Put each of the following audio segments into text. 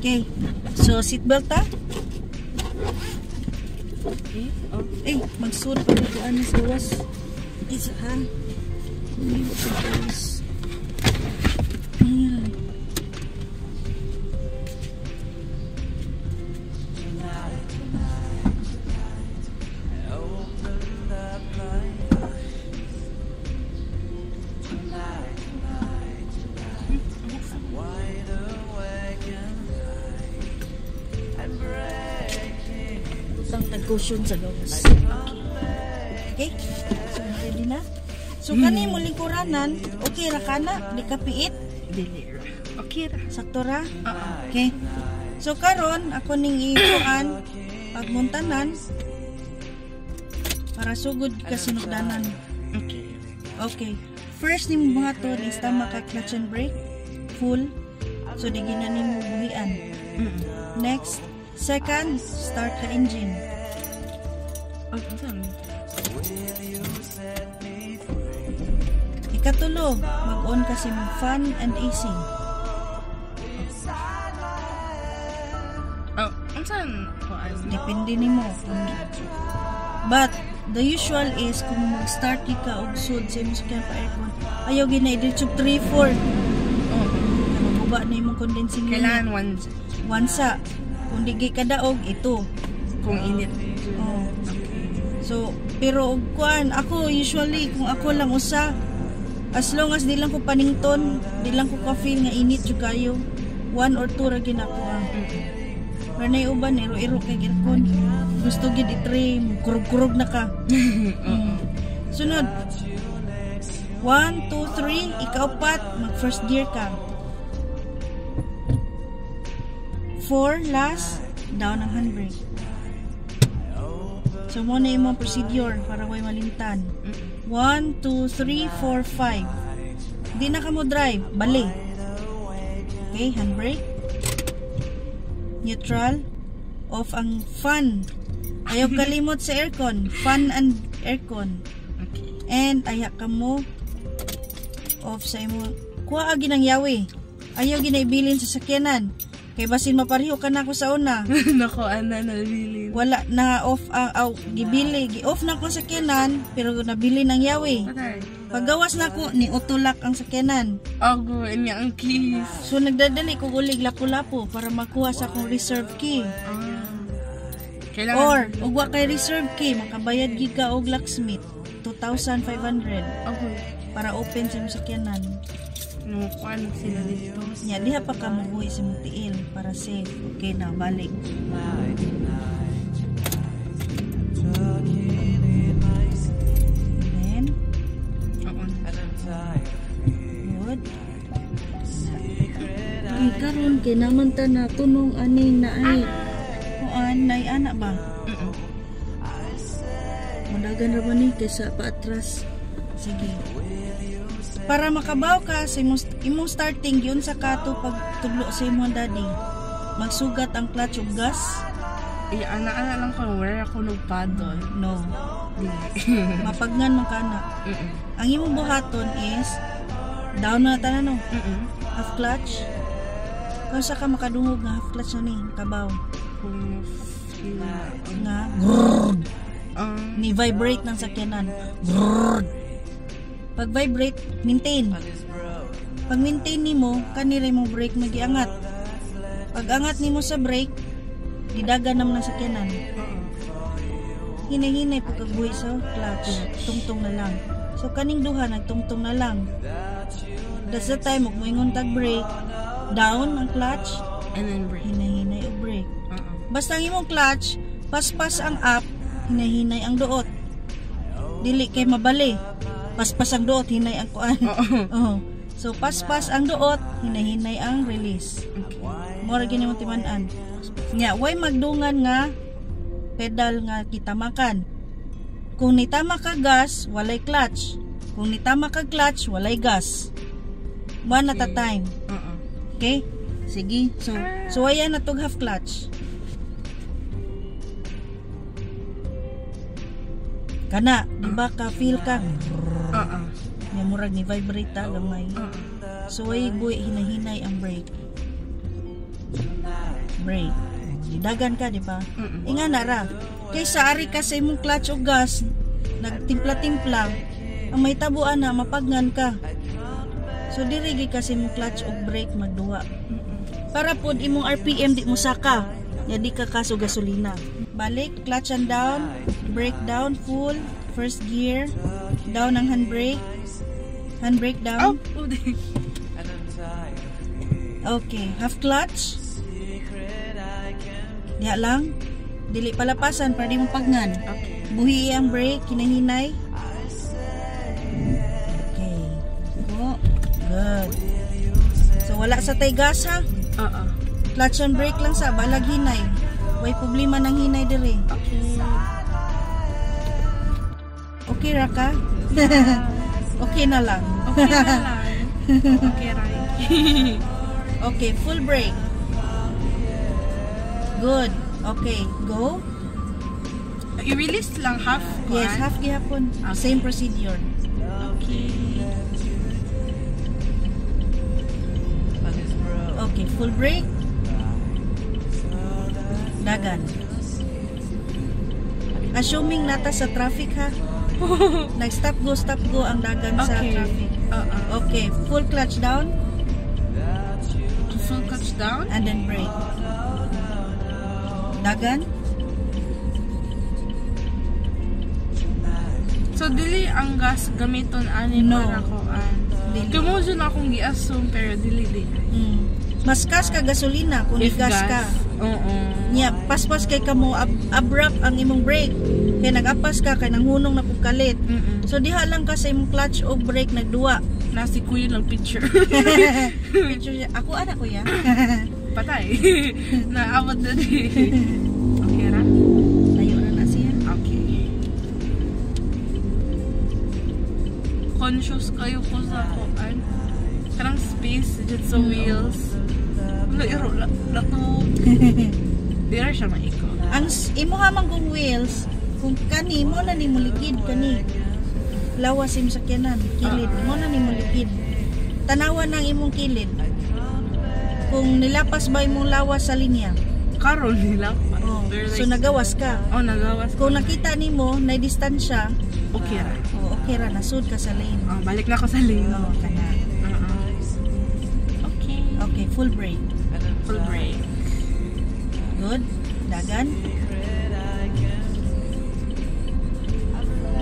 Okay. So seatbelt ta. Okay. Oh. Magsud pa dito ani sa was. Isa ha. Ayan. Butang tag-cushion sa gawas. Okay. So ready na. So kani mo lingkuranan, okay ra kana, di ka piit. Dili ra. Okay ra. Sakto ra? Okay. So karon ako ning ikuan pagmuntanan para sugod ka sinugdanan. Okay. Okay. First nimo buhaton is tama ka clutch and brake full. So di gina nimo buhian. Next, second, start ka engine. Okay. Ikatulo, mag-on kasi mo fan and AC. Saan ko Depende nimo. But the usual is kung mag-start ka og sud sa imong sakyan pa aircon, ayaw ginay diretso 3 4. Maguba na imong condensing unit. Kailangan Wansa. Kung di kadaog ito. kung init. Oh. So, pero og kuan, ako usually kung ako lang usa, as long as di lang ko panington, di lang ko ka-feel nga init jud kayo, 1 or 2 ra ginakuha. Pero na uban, iro-iro kay aircon. Gusto gid i-trim, kurog-kurog na ka. Sunod. 1, 2, 3, ikaapat, mag first gear ka. 4, last, down ang handbrake. So, muna yung mga procedure para way malimtan. 1, 2, 3, 4, 5. Di na ka mo drive, bali. Okay, handbrake. Neutral. Off ang fan. Ayaw kalimot sa aircon. Fan and aircon. Okay. And ayaw ka mo off sa imo. Kuha agi ng yawi. Ayaw ginaibilin sa sakyanan. Kay basin mapareho ka na ako sa una. Nako, ana nabilin. Wala na off gibili, gi-off na ko sa sakyanan pero nabili ng yawi. Patay. Paggawas na ko ni utulak ang sakyanan. Ako, niya ang keys. So nagdadali ko ulig lapu-lapu para makuha sa akong reserve key. Kailangan. Or ug wa kay reserve key, makabayad gid ka og locksmith 2,500 Okay. para open sa imong sakyanan. No, kuan sila dito. Nya diha pa ka mabuhi sa imong tiil para safe. Okay na, balik. Then, good. Okay, karon kay naman ta na tunong aning na ay kuan nay ana ba? Madagan ra ba ni kaysa paatras? Sige. Para makabaw ka sa imong starting yun sa kato pagtudlo sa imong daddy. Magsugat ang clutch ug gas. Ana-ana lang ko where ako nagpaddle. No. Mapagnan man kana. Ang imong buhaton is down na tanan no. Half clutch. Kung sa ka makadungog nga half clutch na ni kabaw. Kung Nga ni vibrate ng sakyanan. Pag vibrate, maintain. Pag maintain nimo, kanira mo brake magiangat. Pag angat nimo sa brake, gidagan naman ang sakyanan. Hinay-hinay pag kagbuhi sa clutch, tungtong na lang. So kaning duha nagtungtong na lang. That's the time ug moingon tag brake, down ang clutch, and then brake. hinay-hinay og brake. Basta ang imong clutch, paspas ang up, hinay-hinay ang duot. Dili kay mabali. Paspas ang duot, hinay ang kuan. So paspas ang duot, hinay-hinay ang release. Mora gini mo timan-an. Nya way magdungan nga pedal nga kitamakan. Kung nitama ka gas, walay clutch. Kung nitama ka clutch, walay gas. One at a time. Okay? Sige. So ayan na tog half clutch. Kana, di ba ka feel ka? Nya murag ni vibrate ta gamay. So ay buhi hinahinay ang brake. brake. Dagan ka, di ba? Inga na ra. Kaysa ari ka sa imong clutch o gas, nagtimpla-timpla, ang may tabuan na, mapagngan ka. So, dirigi ka sa imong clutch o brake magduwa. Para po, imong RPM di mo saka. Ya di ka kaso gasolina. Balik, clutch and down, brake down, full, first gear, down ang handbrake. Handbrake down. Okay, half clutch. Diha lang. Dili palapasan para di mo pagngan. Okay. Buhi ang brake, kinahinay. Okay. Go. Good. So wala sa tay gas ha. Clutch and brake lang sa balag hinay. Way problema ng hinay diri. Okay. Okay ra ka? Okay na lang. Okay na lang. Okay, right. Okay, full brake. Good. Okay, go. I-release lang half. Yes, half gihapon. Okay. Same procedure. Okay. Okay, full brake. Dagan. Assuming nata sa traffic ha. Nag-stop go ang dagan sa Okay. traffic. Okay, full clutch down Full clutch down. and then brake. Dagan. So, dili ang gas gamiton ani No. para koan. Dili. Kumuso na akong gi-assume pero dili. Mas kas ka gasolina kung If gas ka. Oo. Nya, paspas kay kamo abrupt ang imong brake. Kay nagapas ka kay nanghunong na pugkalit. So diha lang ka sa imong clutch o brake nagduwa. Nasi kuya lang picture. Picture niya. Ako anak ko ya. Patay. Naabot na di. Okay ra? Layo na siya. Okay. Conscious kayo po sa koan. Karang space dyan sa wheels. Lairo na to. Dira siya maiko. Ang imo hamang kong wheels, kung kani mo na ni mulikid kani. Lawas imong sakyanan, kilid mo na ni mulikid. Tanawan ng imong kilid. Kung nilapas ba imong lawas sa linya. Karol nila. Oh, They're so like, nagawas ka. nagawas. Kung nakita nimo na distansya, Okay ra. okay ra nasud ka sa lane. Balik na ako sa lane. Oh, kana. Okay. Okay, full brake. Full brake. Good. Dagan.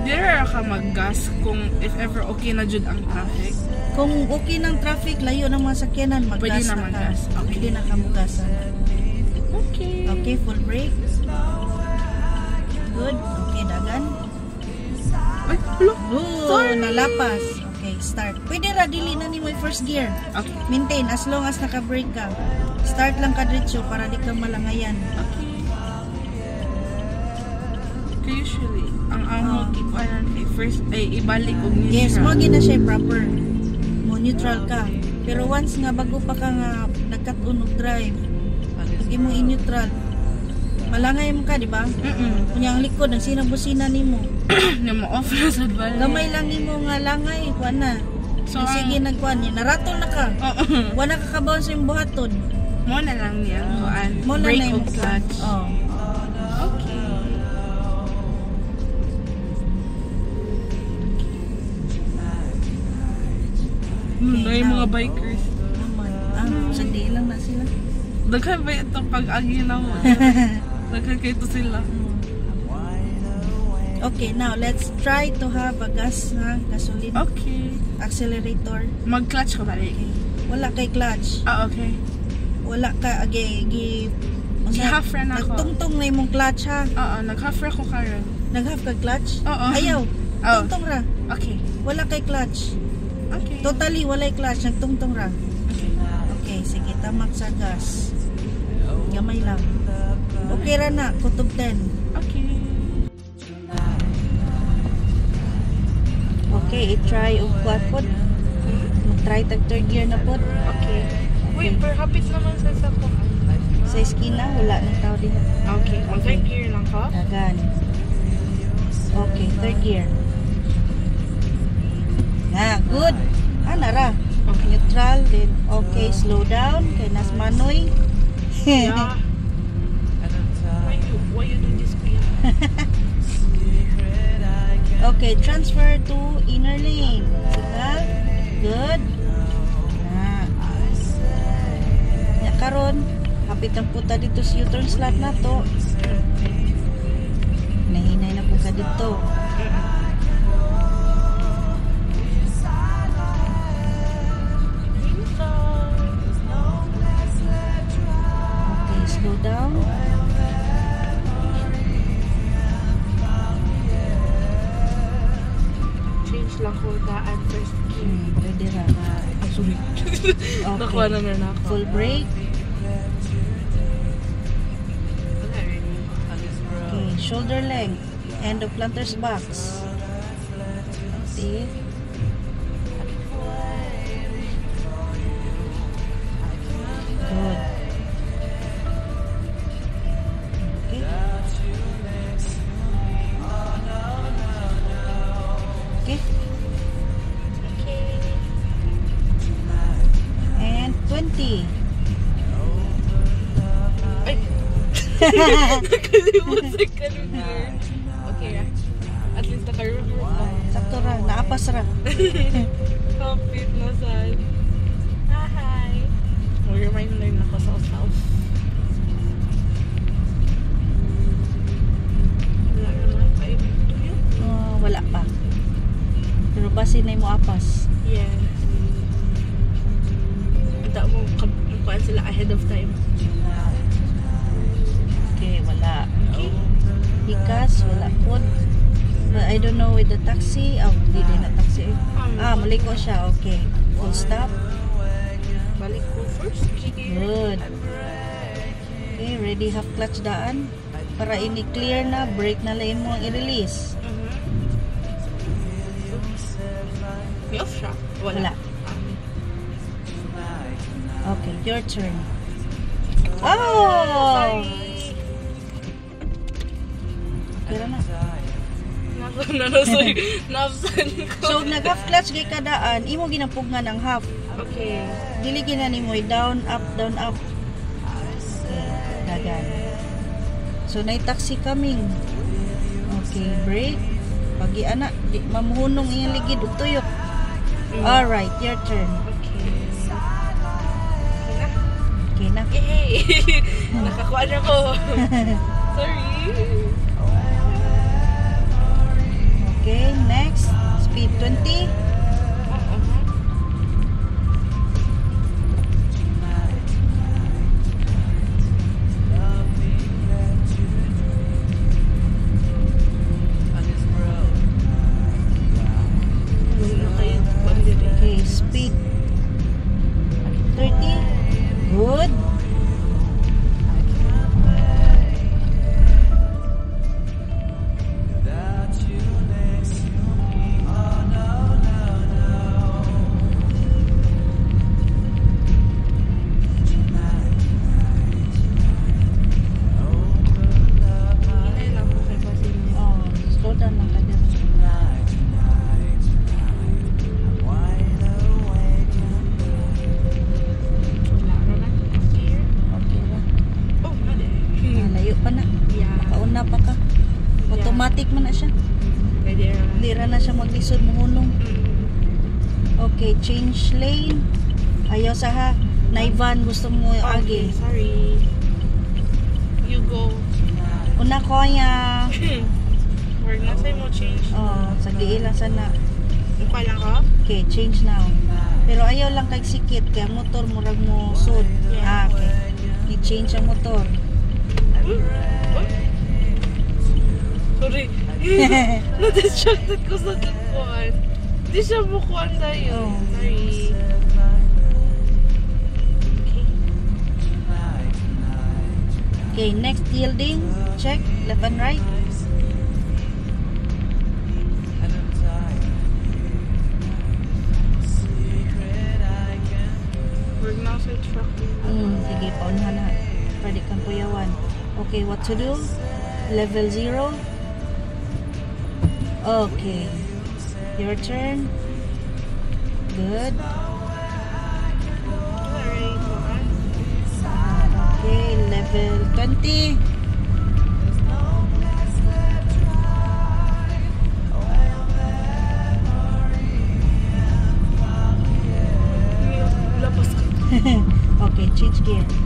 Dira ka mag-gas kung if ever okay na jud ang traffic. Kung okay ng traffic, layo ng mga sakyanan, Pwede mag-gas na na ka. mag-gas. Okay. Pwede na ka mag-gasan. Okay. Okay, full brake. Good. Okay, dagan. Ay, hello. Oh, Sorry. nalapas. Okay, start. Pwede ra dili na ni mo first gear. Okay. Maintain as long as naka-brake ka. Start lang ka diretso para di ka malangayan. Okay. Usually, ang amo kipanan kay first ay ibalik og neutral. Yes, mo gina siya proper. Mo neutral ka. Pero once nga bago pa ka nga nagkat-on og drive, lagi mo in-neutral. Malangay mo ka, di ba? Kunya ang likod, ang sinabusina nimo. Na mo off na sa balik. Gamay lang nimo nga langay, kuan na. So, Sige nagkuan niya, naratol na ka. Wala ka kabaw sa imong buhaton. mo na lang niya kuan. Mo na Brake na og clutch. Oh. Okay. Okay, Ay, now. mga bikers. Naman. Sandi lang na sila. Daghan ba ito pag-agi na mo? Daghan kayo ito sila. Okay, now let's try to have a gas na gasoline Okay. accelerator. Mag-clutch ka balik. Okay. Wala kay clutch. Okay. Wala ka Gi-half ran ako. nagtungtong na imong clutch ha. Nag-half ra ko karon. Nag-half ka clutch? Oo. Ayaw. Oh. Tungtong ra. Okay. Wala kay clutch. Okay. Totally walay clutch, nagtungtong ra. Okay. Okay, sige, tamak sa gas. Gamay lang. Okay ra na, kutob 10. Okay. Okay, i-try og quad pod. Try tag third gear na pod. Okay. Wait, per hapit naman sa sako. Sa eskina, wala nang tao din. Okay. Third gear lang ka? Dagan. Okay, third gear. Good. Nara. Okay. Neutral, then okay, slow down. Kay nas manoy. Yeah. you do this, kuya. Okay, transfer to inner lane. Signal. Good. Ya karon, hapit ang puta dito sa U-turn slot na to. Nahinay na po ka dito. Okay, slow down. Change lang ko daan first. Pwede ra. Sorry. Nakuha na Okay. na ako. Full brake. Okay, shoulder length. End of planter's box. Okay. Good. Okay. Okay. And 20. Ay! Nakalimutan ka nun here. Okay, at least naka-record na. Sakto ra, naapas ra. Kapit na sad. Hi! Oh, remind na yun ako sa usaw. Wala naman pa ito yun. Wala pa. Pero basi na mo apas. Yes. Kita mo, kuhaan sila ahead of time. Okay, wala. Okay? Hikas, wala po. But I don't know with the taxi. Oh, hindi din na taxi. Maliko siya. Okay. Full stop. Balik ko first. Good. Okay, ready half clutch daan. Para ini-clear na, brake na lain mo ang i-release. May off siya? Wala. Okay, your turn. Oh! Sorry. Kira na. Sorry. Napsan ko. So, nag-half clutch kay kadaan, imo ginapugnan ang half. Okay. Dili ginani mo down, up, down, up. Okay, dagan. So, na-taxi coming. Okay, brake. Pagi anak, di mamuhunong iyang ligid, utuyok. Alright, your turn. Okay. Okay na. Yay! Nakakuha na ko. Sorry. Okay, next. Speed 20. Okay, speed 30. Good. Oh, slow down lang ka dyan. Okay lang. Layo pa na. Pauna pa ka. Automatic man na siya. Hindi ra na siya maglisod mohunong. Okay, change lane. Ayaw sa ha. Naivan, gusto mo yung agi. Sorry. You go. Una ko ya. Wag na sa'yo mo change. Oh, sa diin lang sana. Mukha lang ka? Okay, change now. Pero ayaw lang kay sikit kaya motor murag mo sud. Yeah. Okay. I-change ang motor. Sorry. Na-distracted ko sa kikuan. Hindi siya mukuan tayo. Oh. Sorry. Okay, next yielding. Check left and right. Wag na sa truck. Sige, paunahan na. Pwede kang kuyawan. Okay, what to do? Level 0. Okay. Your turn. Good. Okay, level 20.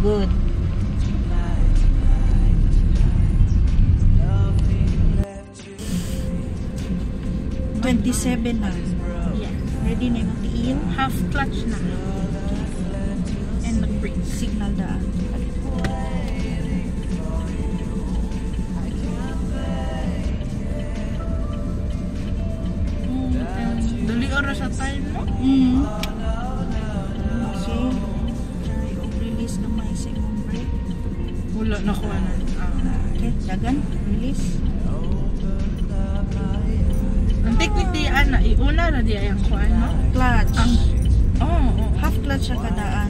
Good. $27 na. Yeah. Ready na yung tiil. Half clutch na. And nag-brake. Signal daan. Dali oras sa time mo? Okay. Try o release gamay sa imong brake. Wala na ko na. Okay, dagan. Release. Ang technique di ana, iuna na di ayang ko ano? Clutch. Half clutch sa kadaan.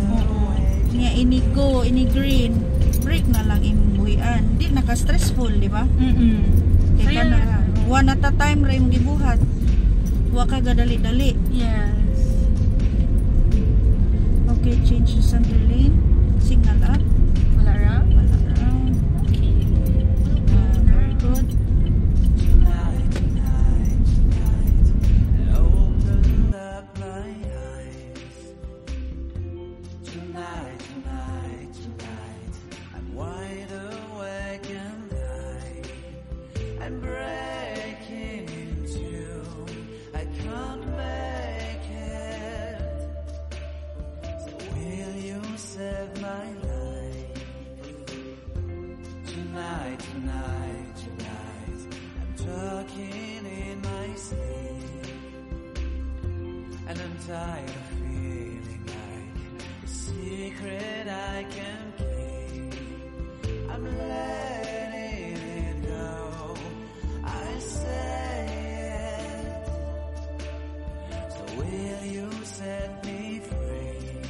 Nga ini go, ini green. Brake na lang imong buhian. Di naka-stressful, di ba? Kaya Kaya na one at a time ra imong gibuhat. Wa ka gadali-dali. Yes. Okay, change the center lane. Signal up. Wala ra? Wala ra. Okay. Very good. I'm breaking into, I can't make it. So will you save my life? Tonight, tonight, tonight, I'm talking in my sleep, and I'm tired of feeling like a secret I can keep. I'm letting it go, I say it. So will you set me free?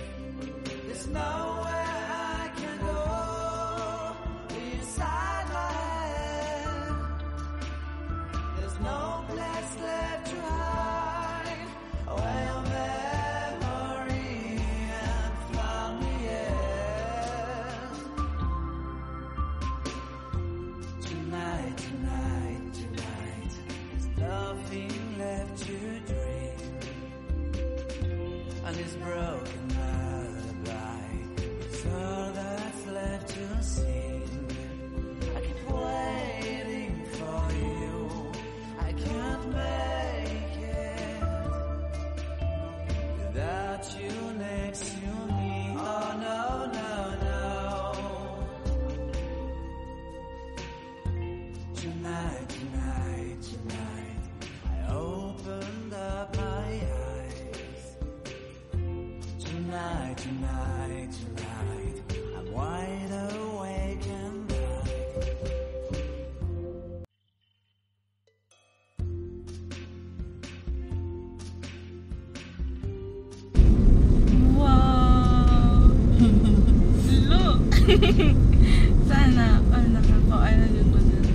There's nowhere I can go inside my head. There's no place left to hide where your memory and found me in. Tonight, tonight, tonight, there's nothing left to dream. And this broken lullaby is all that's left to sing. I keep waiting for you, I can't make it without you next to me. Oh no, no, no. Tonight, tonight, tonight, I opened up my eyes. Tonight, tonight, tonight, I'm wide awake and bright. Wow! Look! Sana, nakaka-ano yung ko dun.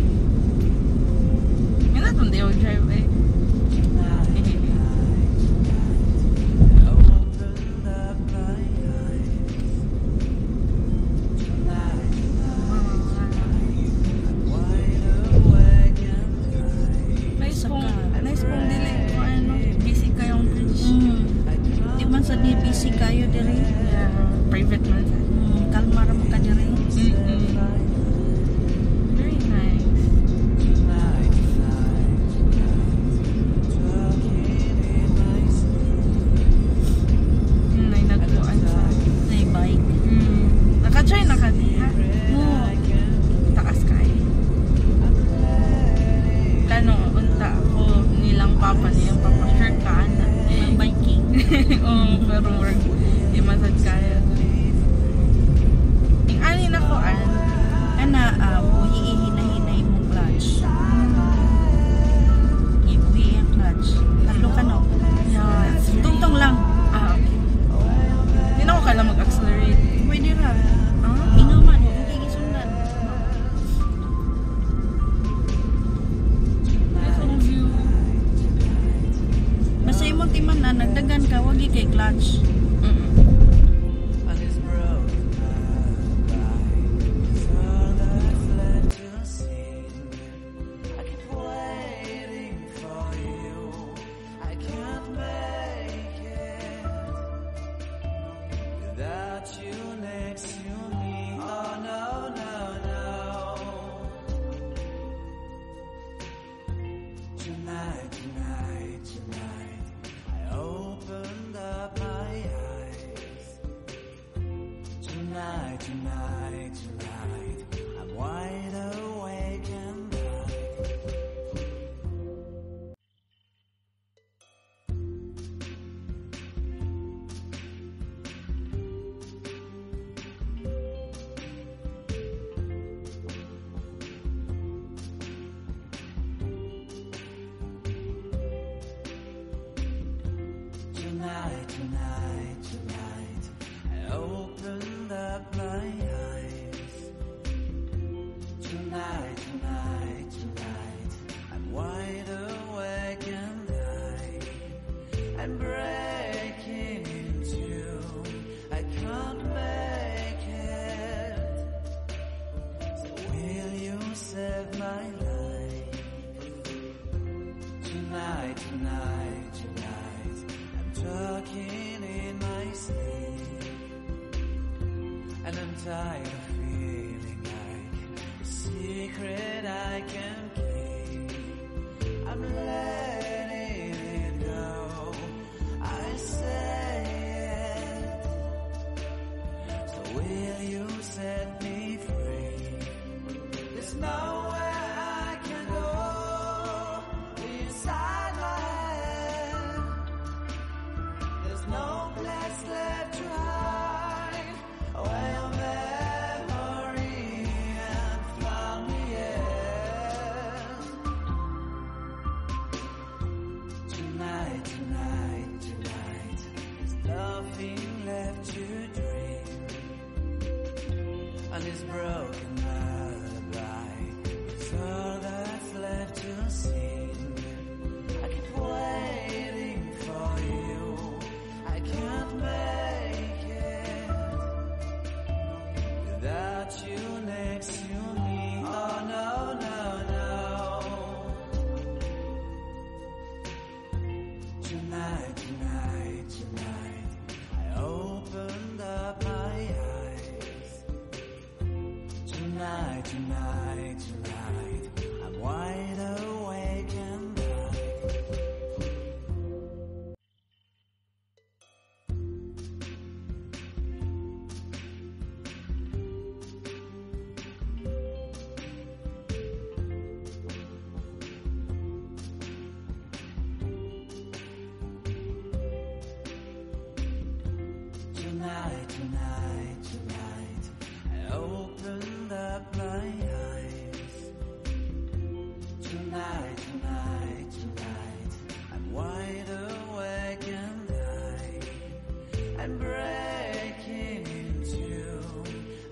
Yun na itong day drive eh. Opened up my eyes. Tonight, I'm wide awake and bright. Nice kung dili ko ano, busy kayong bridge. Di man sa di busy kayo diri. Yeah, private man sa. Kalma ra mo ka diri. Very nice. Tonight, tonight, talking in my sleep. Ay nagkuan sa. Nay bike. Naka-try na ka niya. Taas kayo. Plano, unta ako nilang papa niyang papa sure ka na. Biking. Pero di masad kaya. Yung alin ako Ana buhi-hinahinay mong clutch. Ibuhi ang clutch. Tatlo ka no. yes. Tungtong lang. Okay. Hindi na ako kailang mag-accelerate. Pwede ra. Ah? Inuman, okay gisundan. Nice ang view. Basta imong timan na nagdagan ka wagi kay clutch. And this broken lullaby is all that's left to sing. I keep waiting for you, I can't make it without you next to me. Tonight, tonight, tonight, I opened up my eyes. Tonight, tonight, tonight, I'm wide awake and I'm breaking in two. I can't make it. So will you save my life? Tonight, tonight, tonight, I'm talking in my sleep, and I'm tired of feeling like a secret I can keep. I'm letting it go, I say it. So will you set me free? There's nowhere I can go inside my head. There's no place left to hide where your memory and found me is. Tonight, tonight, tonight, there's nothing left to dream. And this broken lullaby is all that's left to sing. I keep waiting for you, I can't make it without you next to me. Oh no, no, no. Tonight, tonight, tonight, I opened up my eyes. Tonight, tonight, tonight, I'm wide awake and tonight, tonight, tonight, I opened up my eyes. Tonight, tonight, tonight, I'm wide awake and I'm breaking in two.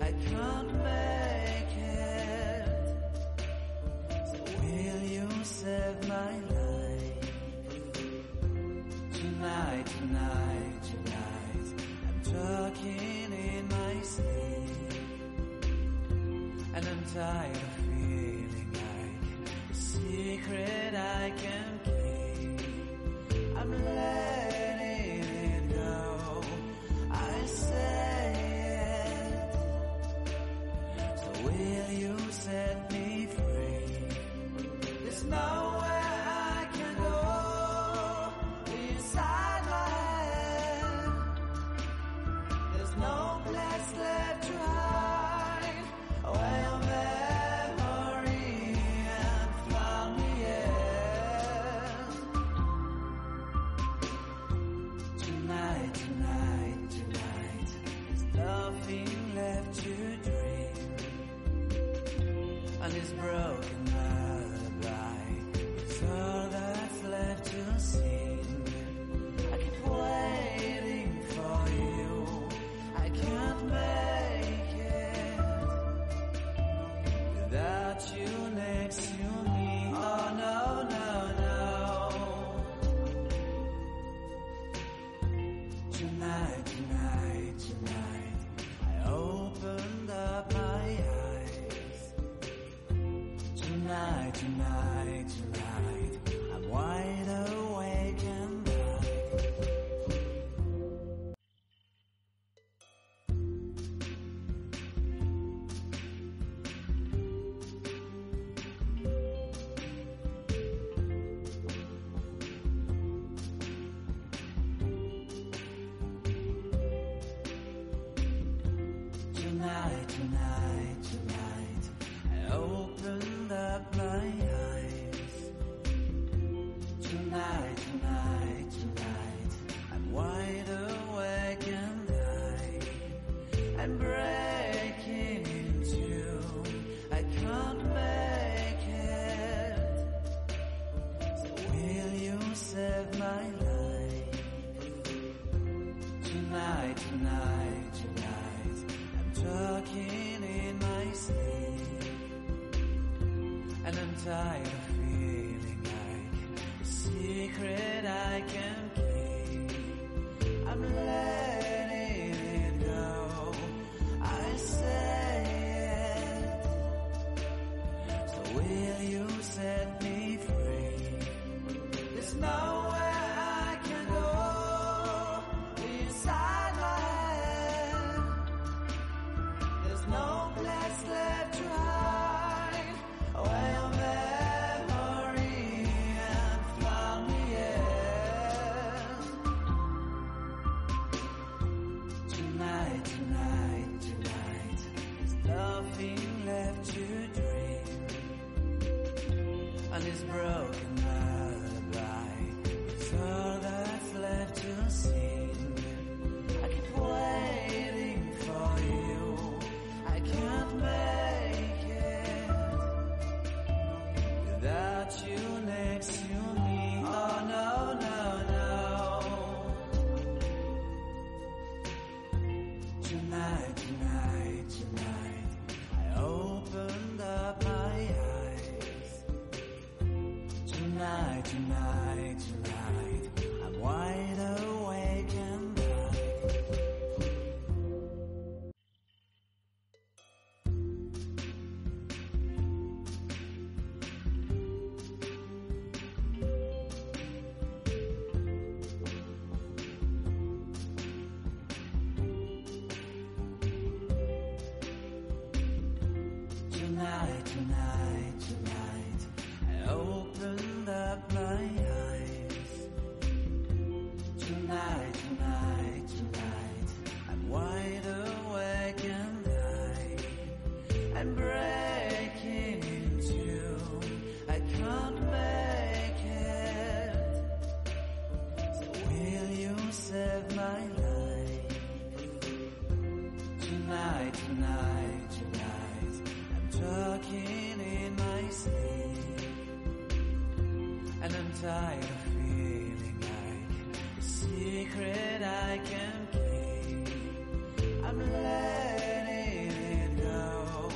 I can't make it. So will you save my life? Tonight, tonight, tonight, I'm talking in my sleep, and I'm tired of feeling like a secret I can keep. I'm letting it go, I say it. So will you set me free? There's nowhere I can go inside my head. There's no place left to hide where your memory and found me is. Tonight, tonight, tonight, there's nothing left to dream. And this broken lullaby is all that's left to sing. I keep waiting for you, I can't make it without you next to me. Oh no, no, no. Tonight, tonight, tonight, I opened up my eyes. Tonight, tonight, tonight, I'm wide awake and tonight, tonight, tonight, I opened up my eyes. Tonight, tonight, tonight, I'm wide awake and I'm breaking in two. I can't make it. So will you save my life? tired of feeling like a secret I can keep. I'm letting it go. I say it. So will you set me free? There's nowhere I can go inside my head. There's no place left to hide where your memory and found me yet. Tonight, tonight, tonight, there's nothing left to dream. And this broken lullaby is all that's left to sing. I keep waiting for you. I can't make it without you next to me. Oh no, no, no. Tonight, tonight, tonight, I opened up my eyes. Tonight, tonight, tonight, I'm wide awake and tonight, tonight, tonight, I opened up my eyes. Tonight, tonight, tonight, I'm wide awake and I'm breaking into. I can't make it. So will you save my life? Tonight, tonight, tonight, I'm talking in my sleep. And I'm tired of feeling like a secret I can keep. I'm letting it go.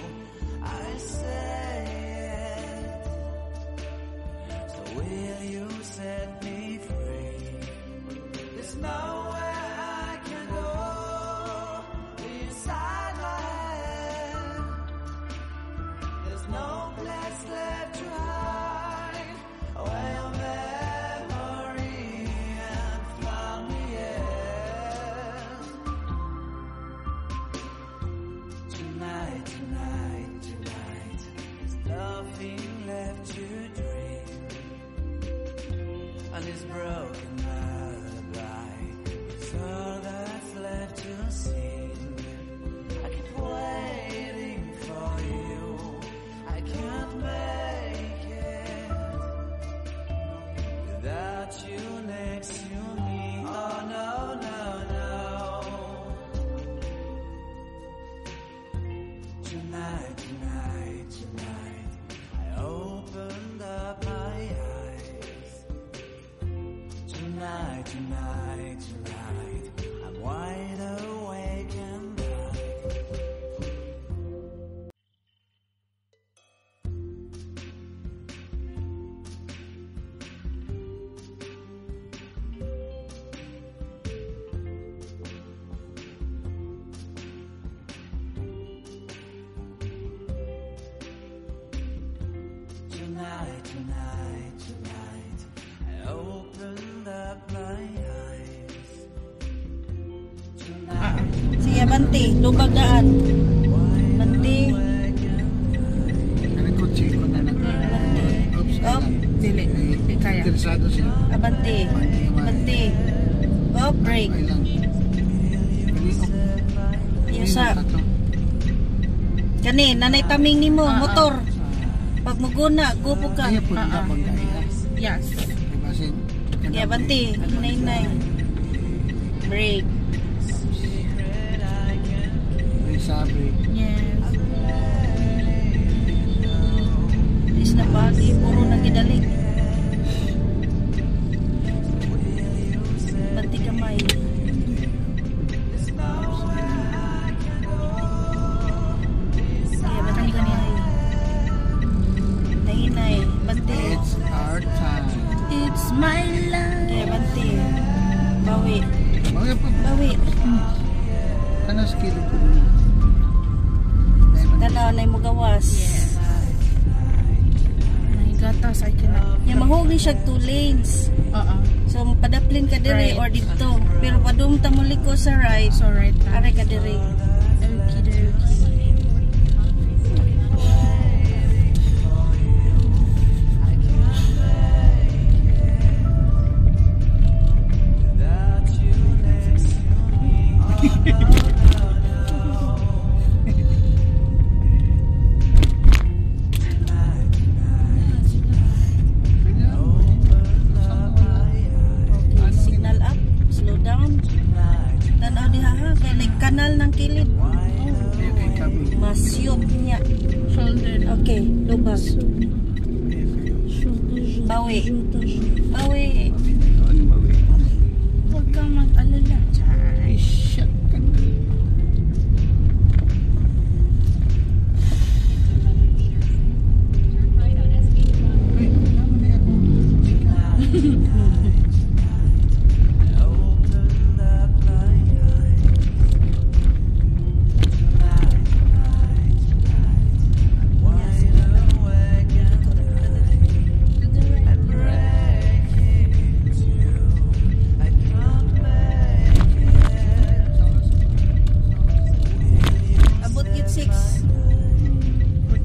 I say it. So will you set me free? There's nowhere I can go inside my head. There's no place left to hide where your memory and found me yet. Tonight, tonight, tonight, there's nothing left to dream. And this broken lullaby is all that's left to sing. I keep waiting for you. I can't make it without you next to me. Oh no, no, no. Tonight, tonight, tonight, I opened up my eyes. Tonight, tonight, tonight, I'm wide awake and tonight, tonight, tonight, I opened up my eyes. Tonight, Sige, Banti, lubag daan. Banti. Ano kotse ko na nag... Oops, Op. Dili, di kaya. interesado siya. Abanti. Banti. Oh, break. Ay lang. Yusa. Kani, nanay taming ni mo, motor. Pag muguna, gupo ka. Kaya po na pag dahil. Yes. Basin. Yeah, Banti. Hinay-hinay. Break. May sabi. Yes. Is na pagi, puro nang gidalik. Banti kamay. Kaya Banti kanay. Hinay-hinay. kilo po. Tanaw na mo gawas. Yes. May gatas, I cannot. Ya mahog ni siya 2 lanes. So padaplin ka dire Right. or dito. Pero padung ta mo liko sa right. So right na. Are ka dire. Okidoki. Okay, signal up, slow down. Tanaw di ha kay like kanal ng kilid. Kay kabi. Masyop niya. Shoulder. Okay, lubag. Bawi. Bawi. Ano ba we? Huwag kang mag-alala. Ay, shit ka na. Ay, tama na ako. Abot git 6.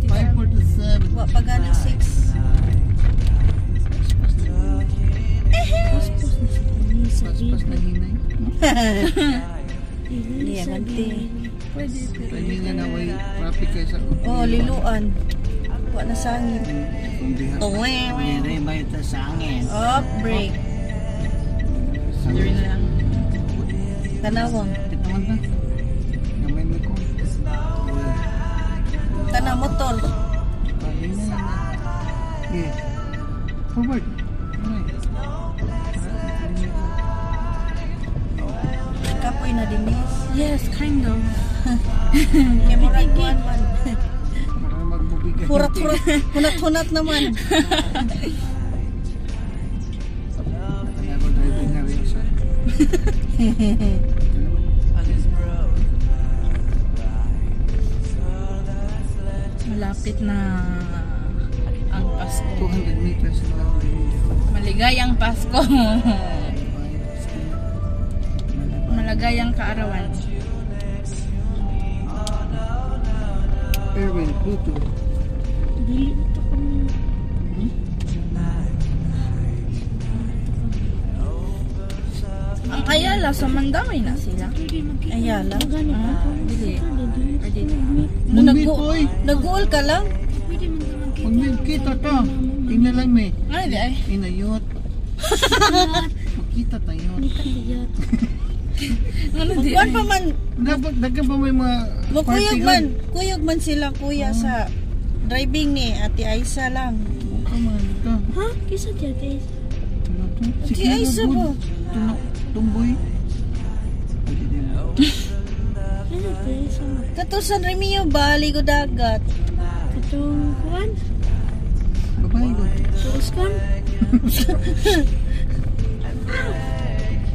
547. Wa pa ganang 6. Paspas na hinay. Diya ganti. Pwede. Kanina na way traffic kayo sa Oh, liluan. Wa na sangit. Tuwe. Mere ba ito sa angin? Up, break. Yun na lang. Tanawang. Ito man na. Gamay mo ko. Tanaw motor. Yeah. Forward. Kapoy na dinis. Yes, kind of. Kaya murag kuan man. Para magbubigay. Hurat-hurat. Hunat-hunat naman. Kaya ako driving na rin siya. Malapit na ang Pasko. 200 meters na lang din. Maligayang Pasko. Malagayang kaarawan. Erwin, Pluto. Ang Ayala sa Mandawi na sila. Ayala. Dili. Nag-goal ka lang? Pag may kita ka, ina lang may. Ano di ay? Inayot. Makita tayo. Ano di Kuan ay? pa man. Dapat dagan pa may mga Kuyog man. good. Kuyog man sila kuya sa driving ni Ate Aisa lang. Kaman ka. Ha? Kisa dyan guys. Ate Aisa ba? Tumboy. Ano guys? Sama. Katusan Remio bali ko dagat. Katong kuwan? Babae ko. Suos kan?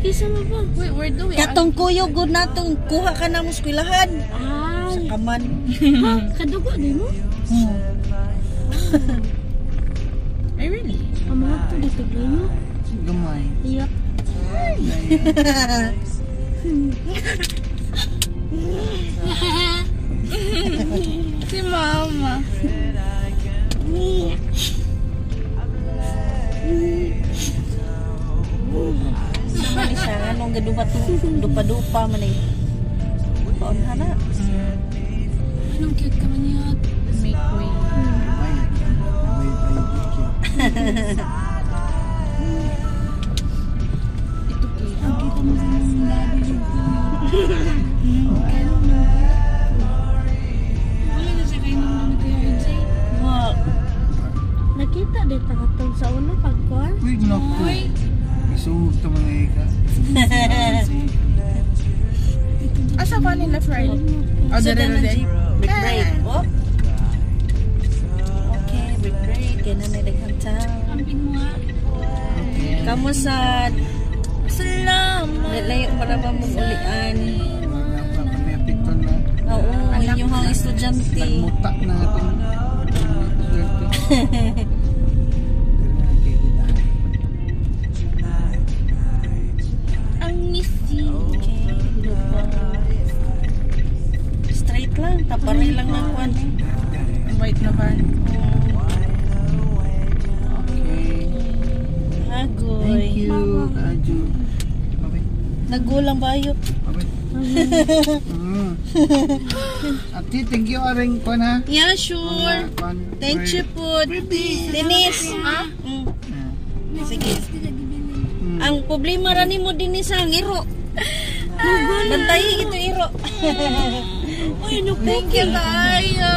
Kisa mo ba? Wait, where do we? Katong kuyog gud natong kuha ka na mo eskwelahan. Ay. Sa kaman. Ha? Kadugo di mo? Ay, really? Ang mga to dito gay mo? Gamay. Iya. Si Mama. Sama ni siya anong dupa-dupa man eh. Paon hana. Anong cute ka man yun? Make way. Babae. Ito kay. Ang kita mo sa mga labi yung Wala na siya kayo nung nag-yard sa'yo. Wa nakita dito katong sa una pagkuhan. Uy, naku. Uy. Isugod ka mga ika. Asa pa nila Friday? Oh, Sa dere danan dere. jeep. Break break. Oh. Okay, break break. Kaya na daghang tao. Camping mo nga. Okay. Kamu sa Salamat. layo para ba mong ulian. May apekto na inyong estudyante. Nagmuta na itong swerte. Ang missing. Okay, straight lang, tapari lang ng kwan. Ang white na van. Okay. Agoy. Thank you, Aju. Babay. Nagulang ba ayo? Babay. Ati, thank you aring ko na. Yeah, sure. Thank you po. Denise. Sige. Ang problema ra nimo Denise ang iro. Bantayi ito iro. Uy, no, thank you tayo.